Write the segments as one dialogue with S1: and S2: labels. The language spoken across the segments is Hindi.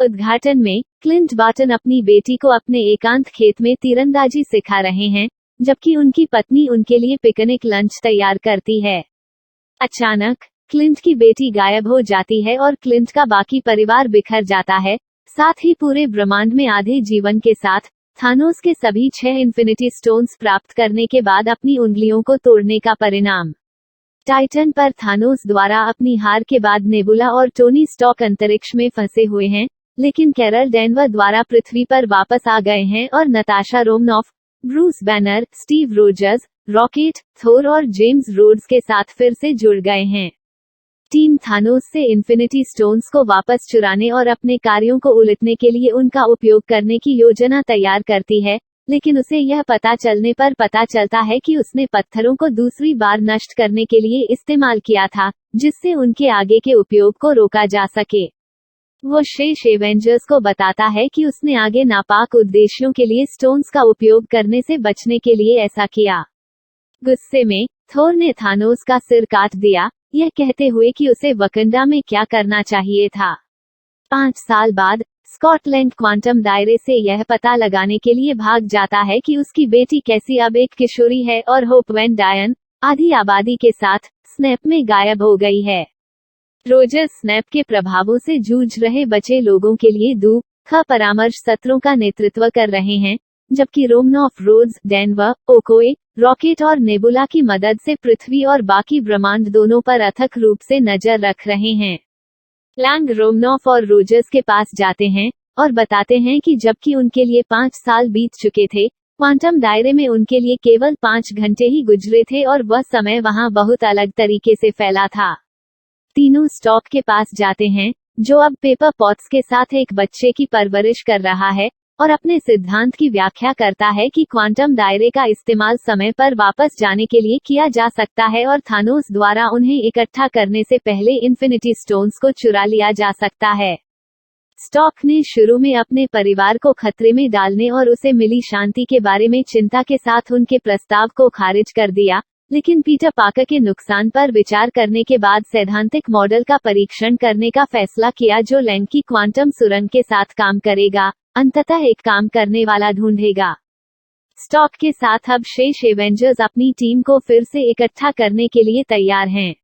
S1: उद्घाटन में क्लिंट बार्टन अपनी बेटी को अपने एकांत खेत में तीरंदाजी सिखा रहे हैं, जबकि उनकी पत्नी उनके लिए पिकनिक लंच तैयार करती है। अचानक क्लिंट की बेटी गायब हो जाती है और क्लिंट का बाकी परिवार बिखर जाता है, साथ ही पूरे ब्रह्मांड में आधे जीवन के साथ। थानोस के सभी 6 इन्फिनिटी स्टोन्स प्राप्त करने के बाद अपनी उंगलियों को तोड़ने का परिणाम। टाइटन पर थानोस द्वारा अपनी हार के बाद नेबुला और टोनी स्टॉक अंतरिक्ष में फंसे हुए हैं, लेकिन कैरल डेनवर द्वारा पृथ्वी पर वापस आ गए हैं और Natasha Romanoff, Bruce Banner, Steve Rogers, Rocket, Thor और जेम्स रोड्स के साथ फिर से जुड़ गए हैं। टीम थानोस से इन्फिनिटी स्टोन्स को वापस चुराने और अपने कार्यों को उलटने के लिए उनका उपयोग करने की योजना तैयार करती है, लेकिन उसे यह पता चलने पर पता चलता है कि उसने पत्थरों को दूसरी बार नष्ट करने के लिए इस्तेमाल किया था, जिससे उनके आगे के उपयोग को रोका जा सके। वो शेष एवेंजर्स को बताता है कि उसने आगे नापाक उद्देश्यों के लिए स्टोन्स का उपयोग करने से बचने के लिए ऐसा किया। गुस्से में थोर ने थानोस का सिर काट दिया, यह कहते हुए कि उसे वकंडा में क्या करना चाहिए था। 5 साल बाद स्कॉटलैंड क्वांटम दायरे से यह पता लगाने के लिए भाग जाता है कि उसकी बेटी कैसी अब एक किशोरी है और होप वैन डायन आधी आबादी के साथ स्नैप में गायब हो गई है। रोजर्स स्नैप के प्रभावों से जूझ रहे बचे लोगों के लिए दुखद परामर्श सत्रों का नेतृत्व कर रहे हैं, जबकि Romanoff, Rhodes, Denver, Okoye, rocket और नेबुला की मदद से पृथ्वी और बाकी ब्रह्मांड दोनों पर अथक रूप से नजर रख रहे हैं। लैंग रोमनॉफ और रोजर्स के पास जाते हैं और बताते हैं कि जबकि उनके लिए 5 साल बीत चुके थे, क्वांटम दायरे में उनके लिए केवल 5 घंटे ही गुजरे थे और वह समय वहां बहुत अलग तरीके से फैला था। तीनों स्टॉक के पास जाते हैं, जो अब पेपर पॉट्स के साथ एक बच्चे की परवरिश कर रहा है और अपने सिद्धांत की व्याख्या करता है कि क्वांटम दायरे का इस्तेमाल समय पर वापस जाने के लिए किया जा सकता है और थानोस द्वारा उन्हें इकट्ठा करने से पहले इन्फिनिटी स्टोन्स को चुरा लिया जा सकता है। स्टॉक ने शुरू में अपने परिवार को खतरे में डालने और उसे मिली शांति के बारे में चिंता के साथ उनके प्रस्ताव को खारिज कर दिया, लेकिन पीटर पार्कर के नुकसान पर विचार करने के बाद सैद्धांतिक मॉडल का परीक्षण करने का फैसला किया जो लैंग की क्वांटम सुरंग के साथ काम करेगा, अंततः एक काम करने वाला ढूंढेगा। स्टॉक के साथ अब शेष एवेंजर्स अपनी टीम को फिर से इकट्ठा करने के लिए तैयार हैं।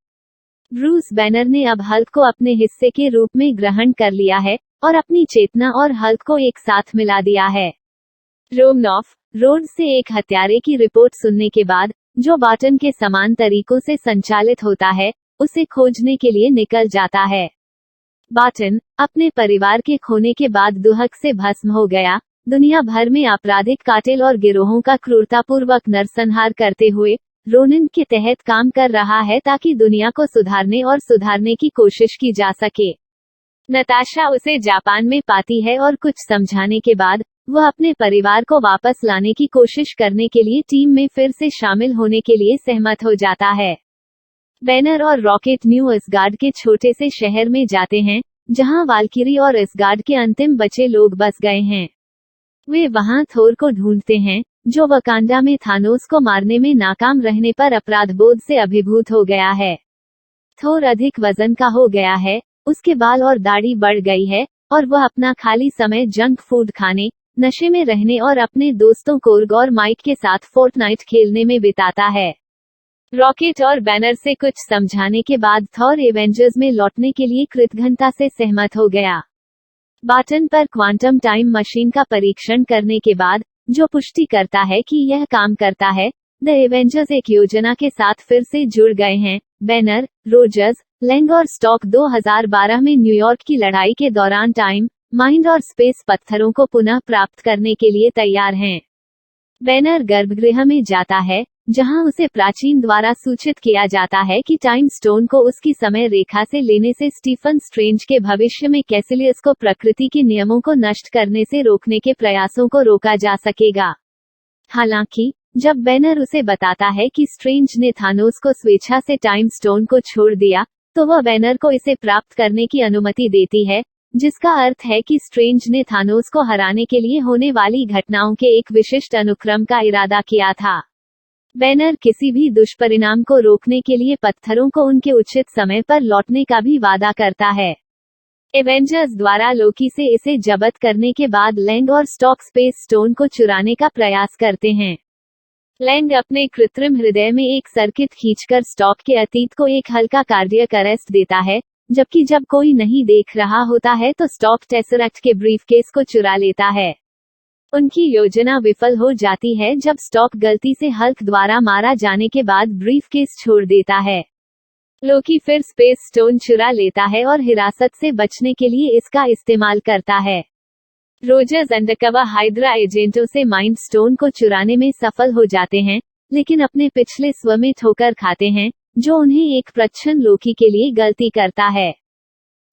S1: ब्रूस बैनर ने अब हल्क को अपने हिस्से के रूप में ग्रहण कर लिया है और अपनी चेतना और हल्क को एक साथ मिला दिया है। रोमनॉफ, रोड्स से एक हत्यारे की रिपोर्ट सुनने के बाद, जो बार्टन के समान तरीकों से संचालित होता है, उसे खोजने के लिए निकल जाता है। बार्टन अपने परिवार के खोने के बाद दुहक से भस्म हो गया, दुनिया भर में आपराधिक कार्टेल और गिरोहों का क्रूरतापूर्वक नरसंहार करते हुए रोनिन के तहत काम कर रहा है ताकि दुनिया को सुधारने की कोशिश की जा सके। नताशा उसे जापान में पाती है और कुछ समझाने के बाद वह अपने परिवार को वापस लाने की कोशिश करने के लिए टीम में फिर से शामिल होने के लिए सहमत हो जाता है। बैनर और रॉकेट न्यू असगार्ड के छोटे से शहर में जाते हैं, जहां वाल्किरी और असगार्ड के अंतिम बचे लोग बस गए हैं। वे वहां थोर को ढूंढते हैं, जो वकांडा में थानोस को मारने में नाकाम रहने पर अपराधबोध से अभिभूत हो गया है। थोर अधिक वजन का हो गया है, उसके बाल और दाढ़ी बढ़ गई है और वह अपना खाली समय जंक फूड खाने, नशे में रहने और अपने दोस्तों कोर्ग और माइक के साथ फोर्टनाइट खेलने में बिताता है। रॉकेट और बैनर से कुछ समझाने के बाद थॉर एवेंजर्स में लौटने के लिए कृतघ्नता से सहमत हो गया। बार्टन पर क्वांटम टाइम मशीन का परीक्षण करने के बाद, जो पुष्टि करता है कि यह काम करता है, द एवेंजर्स एक योजना के साथ फिर से जुड़ गए हैं। बैनर, रोजर्स, लैंग और स्टॉक 2012 में न्यूयॉर्क की लड़ाई के दौरान टाइम, माइंड और स्पेस पत्थरों को पुनः प्राप्त करने के लिए तैयार हैं। बैनर गर्भगृह में जाता है, जहां उसे प्राचीन द्वारा सूचित किया जाता है कि टाइम स्टोन को उसकी समय रेखा से लेने से स्टीफन स्ट्रेंज के भविष्य में कैसिलियस को प्रकृति के नियमों को नष्ट करने से रोकने के प्रयासों को रोका जा सकेगा। हालांकि जब बैनर उसे बताता है कि स्ट्रेंज ने थानोस को स्वेच्छा से टाइम स्टोन को छोड़ दिया, तो वह बैनर को इसे प्राप्त करने की अनुमति देती है, जिसका अर्थ है कि स्ट्रेंज ने थानोस को हराने के लिए होने वाली घटनाओं के एक विशिष्ट अनुक्रम का इरादा किया था। बैनर किसी भी दुष्परिणाम को रोकने के लिए पत्थरों को उनके उचित समय पर लौटने का भी वादा करता है। एवेंजर्स द्वारा लोकी से इसे जब्त करने के बाद लैंग और स्टॉक स्पेस स्टोन को चुराने का प्रयास करते हैं। लैंग अपने कृत्रिम हृदय में एक सर्किट खींचकर स्टॉक के अतीत को एक हल्का कार्डियक अरेस्ट देता है, जबकि जब कोई नहीं देख रहा होता है तो स्टॉक टेसरैक्ट के ब्रीफकेस को चुरा लेता है। उनकी योजना विफल हो जाती है जब स्टॉक गलती से हल्क द्वारा मारा जाने के बाद ब्रीफकेस छोड़ देता है। लोकी फिर स्पेस स्टोन चुरा लेता है और हिरासत से बचने के लिए इसका इस्तेमाल करता है। रोजर्स अंडरकवर हाइड्रा एजेंटों से माइंड स्टोन को चुराने में सफल हो जाते हैं, लेकिन अपने पिछले स्व में ठोकर खाते हैं, जो उन्हें एक प्रच्छन्न लोकी के लिए गलती करता है।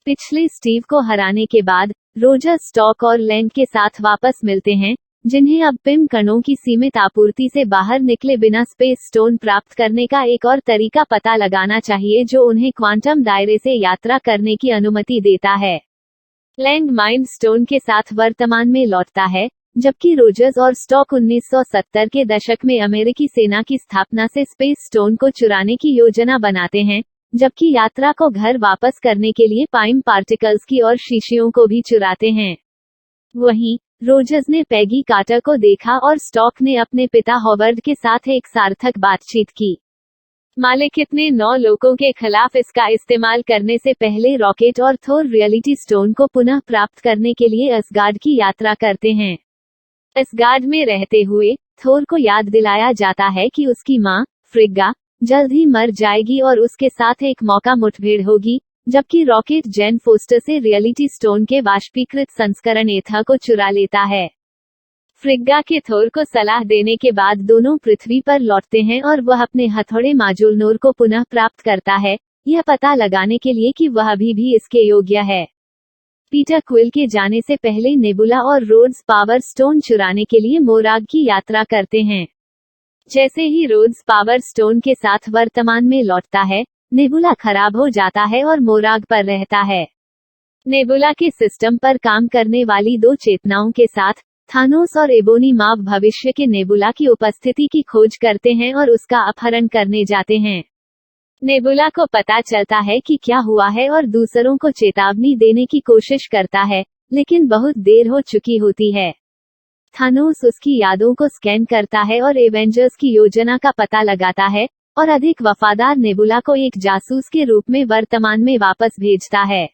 S1: पिछले स्टीव को हराने के बाद रोजर्स स्टॉक और लैंग के साथ वापस मिलते हैं, जिन्हें अब पिम कणों की सीमित आपूर्ति से बाहर निकले बिना स्पेस स्टोन प्राप्त करने का एक और तरीका पता लगाना चाहिए जो उन्हें क्वांटम दायरे से यात्रा करने की अनुमति देता है। लैंग माइंड स्टोन के साथ वर्तमान में लौटता है, जबकि रोजर्स और स्टॉक 1970 के दशक में अमेरिकी सेना की स्थापना से स्पेस स्टोन को चुराने की योजना बनाते हैं, जबकि यात्रा को घर वापस करने के लिए पाइम पार्टिकल्स की और शीशियों को भी चुराते हैं। वहीं रोजर्स ने पैगी कार्टर को देखा और स्टॉक ने अपने पिता हॉवर्ड के साथ एक सार्थक बातचीत की। मालिकित ने 9 लोगों के खिलाफ इसका इस्तेमाल करने से पहले रॉकेट और थोर रियलिटी स्टोन को पुनः प्राप्त करने के लिए असगार्ड की यात्रा करते हैं। असगार्ड में रहते हुए थोर को याद दिलाया जाता है कि उसकी मां, फ्रिग्गा, जल्द ही मर जाएगी और उसके साथ एक मौका मुठभेड़ होगी, जबकि रॉकेट जेन फोस्टर से रियलिटी स्टोन के वाष्पीकृत संस्करण एथा को चुरा लेता है। फ्रिग्गा के थोर को सलाह देने के बाद दोनों पृथ्वी पर लौटते हैं और वह अपने हथौड़े माजुलनोर को पुनः प्राप्त करता है, यह पता लगाने के लिए कि वह अभी भी इसके योग्य है। पीटर क्विल के जाने से पहले नेबुला और रोड्स पावर स्टोन चुराने के लिए मोराग की यात्रा करते हैं। जैसे ही रोड्स पावर स्टोन के साथ वर्तमान में लौटता है, नेबुला खराब हो जाता है और मोराग पर रहता है। नेबुला के सिस्टम पर काम करने वाली 2 चेतनाओं के साथ थानोस और एबोनी माव भविष्य के नेबुला की उपस्थिति की खोज करते हैं और उसका अपहरण करने जाते हैं। नेबुला को पता चलता है कि क्या हुआ है और दूसरों को चेतावनी देने की कोशिश करता है, लेकिन बहुत देर हो चुकी होती है। थानोस उसकी यादों को स्कैन करता है और एवेंजर्स की योजना का पता लगाता है, और अधिक वफादार नेबुला को एक जासूस के रूप में वर्तमान में वापस भेजता है।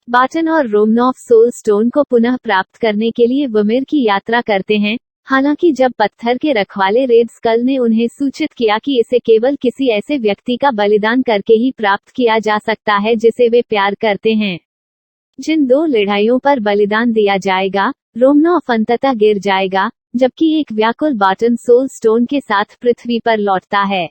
S1: बाटन और रोमनॉफ सोल स्टोन को पुनः प्राप्त करने के लिए वमिर की यात्रा करते हैं, हालांकि जब पत्थर के रखवाले रेड स्कल ने उन्हें सूचित किया कि इसे केवल किसी ऐसे व्यक्ति का बलिदान करके ही प्राप्त किया जा सकता है जिसे वे प्यार करते हैं। जिन 2 लड़ाइयों पर बलिदान दिया जाएगा, रोमनॉफ अंततः गिर जाएगा, जबकि एक व्याकुल बाटन सोल स्टोन के साथ पृथ्वी पर लौटता है।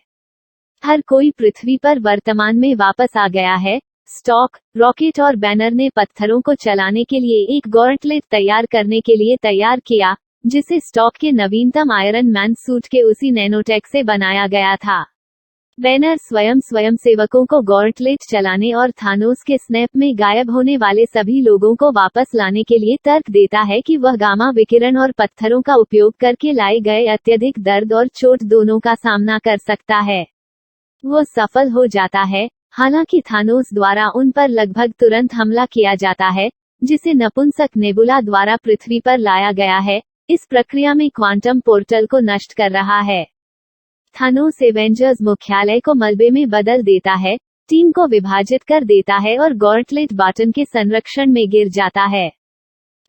S1: हर कोई पृथ्वी पर वर्तमान में वापस आ गया है। स्टॉक, रॉकेट और बैनर ने पत्थरों को चलाने के लिए एक गॉर्टलेट तैयार करने के लिए तैयार किया, जिसे स्टॉक के नवीनतम आयरन मैन सूट के उसी नैनोटेक से बनाया गया था। बैनर स्वयंसेवकों को गॉर्टलेट चलाने और थानोस के स्नैप में गायब होने वाले सभी लोगों को वापस लाने के लिए तर्क देता है कि वह गामा विकिरण और पत्थरों का उपयोग करके लाए गए अत्यधिक दर्द और चोट दोनों का सामना कर सकता है। वो सफल हो जाता है, हालांकि थानोस द्वारा उन पर लगभग तुरंत हमला किया जाता है, जिसे नपुंसक नेबुला द्वारा पृथ्वी पर लाया गया है, इस प्रक्रिया में क्वांटम पोर्टल को नष्ट कर रहा है। थानोस एवेंजर्स मुख्यालय को मलबे में बदल देता है, टीम को विभाजित कर देता है और गॉर्टलेट बाटन के संरक्षण में गिर जाता है।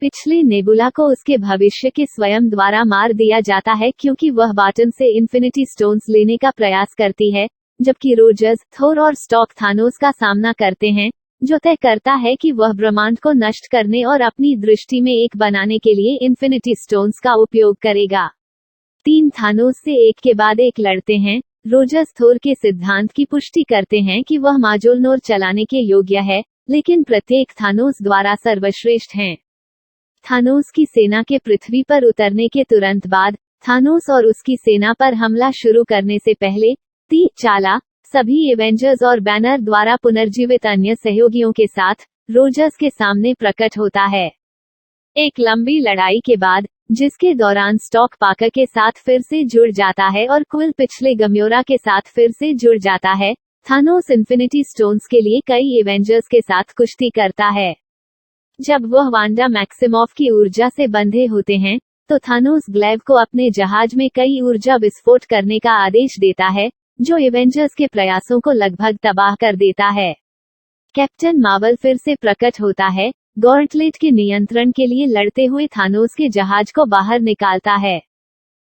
S1: पिछले नेबुला को उसके भविष्य के स्वयं द्वारा मार दिया जाता है क्योंकि वह बाटन से इन्फिनिटी स्टोन्स लेने का प्रयास करती है, जबकि रोजर्स, थोर और स्टॉक थानोस का सामना करते हैं, जो तय करता है कि वह ब्रह्मांड को नष्ट करने और अपनी दृष्टि में एक बनाने के लिए इन्फिनिटी स्टोन्स का उपयोग करेगा। 3 थानोस से एक के बाद एक लड़ते हैं। रोजर्स थोर के सिद्धांत की पुष्टि करते हैं कि वह माजुलनोर चलाने के योग्य है, लेकिन प्रत्येक थानोस द्वारा सर्वश्रेष्ठ हैं। थानोस की सेना के पृथ्वी पर उतरने के तुरंत बाद, थानोस और उसकी सेना पर हमला शुरू करने से पहले, चाला, सभी एवेंजर्स और बैनर द्वारा पुनर्जीवित अन्य सहयोगियों के साथ, रोजर्स के सामने प्रकट होता है। एक लंबी लड़ाई के बाद, जिसके दौरान स्टॉक पाकर के साथ फिर से जुड़ जाता है और क्विल पिछले गम्योरा के साथ फिर से जुड़ जाता है, थानोस इन्फिनिटी स्टोन्स के लिए कई एवेंजर्स के साथ कुश्ती करता है। जब वह वांडा मैक्सिमॉफ की ऊर्जा से बंधे होते हैं तो थानोस ग्लेव को अपने जहाज में कई ऊर्जा विस्फोट करने का आदेश देता है, जो एवेंजर्स के प्रयासों को लगभग तबाह कर देता है। कैप्टन मार्वल फिर से प्रकट होता है, गॉर्टलेट के नियंत्रण के लिए लड़ते हुए थानोस के जहाज को बाहर निकालता है।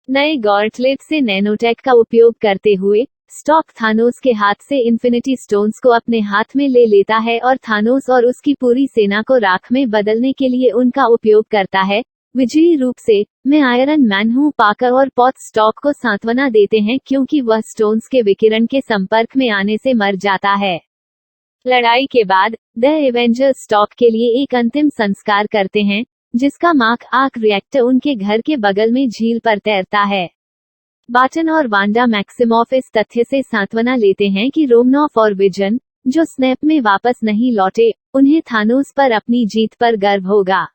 S1: नए गॉर्टलेट से नैनोटेक का उपयोग करते हुए स्टॉक थानोस के हाथ से इन्फिनिटी स्टोन्स को अपने हाथ में ले लेता है और थानोस और उसकी पूरी सेना को राख में बदलने के लिए उनका उपयोग करता है। विजयी रूप से, मैं आयरन मैन हूँ पाकर और पॉट स्टॉक को सांत्वना देते हैं क्योंकि वह स्टोन्स के विकिरण के संपर्क में आने से मर जाता है। लड़ाई के बाद द एवेंजर्स स्टॉक के लिए एक अंतिम संस्कार करते हैं, जिसका मार्क आर्क रिएक्टर उनके घर के बगल में झील पर तैरता है। बाटन और वांडा मैक्सिमॉफ इस तथ्य से सांत्वना लेते हैं कि रोमनॉफ और विजन, जो स्नैप में वापस नहीं लौटे, उन्हें थानोस पर अपनी जीत पर गर्व होगा।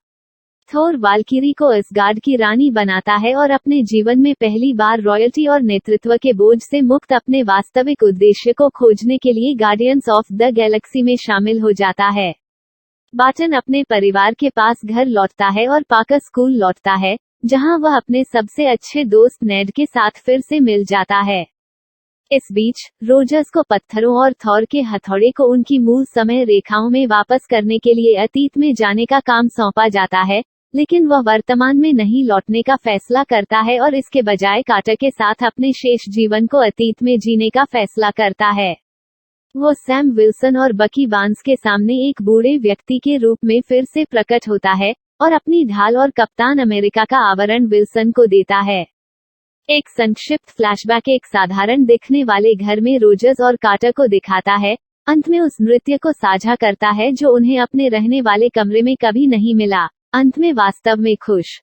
S1: थोर वाल्किरी को असगार्ड की रानी बनाता है और अपने जीवन में पहली बार रॉयल्टी और नेतृत्व के बोझ से मुक्त अपने वास्तविक उद्देश्य को खोजने के लिए गार्डियंस ऑफ द गैलेक्सी में शामिल हो जाता है। बाटन अपने परिवार के पास घर लौटता है और पाकर स्कूल लौटता है, जहां वह अपने सबसे अच्छे दोस्त नेड के साथ फिर से मिल जाता है। इस बीच रोजर्स को पत्थरों और थॉर के हथौड़े को उनकी मूल समय रेखाओं में वापस करने के लिए अतीत में जाने का काम सौंपा जाता है, लेकिन वह वर्तमान में नहीं लौटने का फैसला करता है और इसके बजाय कार्टर के साथ अपने शेष जीवन को अतीत में जीने का फैसला करता है। वो सैम विल्सन और बकी बार्न्स के सामने एक बूढ़े व्यक्ति के रूप में फिर से प्रकट होता है और अपनी ढाल और कप्तान अमेरिका का आवरण विल्सन को देता है। एक संक्षिप्त फ्लैशबैक एक साधारण दिखने वाले घर में रोजर्स और कार्टर को दिखाता है, अंत में उस नृत्य को साझा करता है जो उन्हें अपने रहने वाले कमरे में कभी नहीं मिला, अंत में वास्तव में खुश।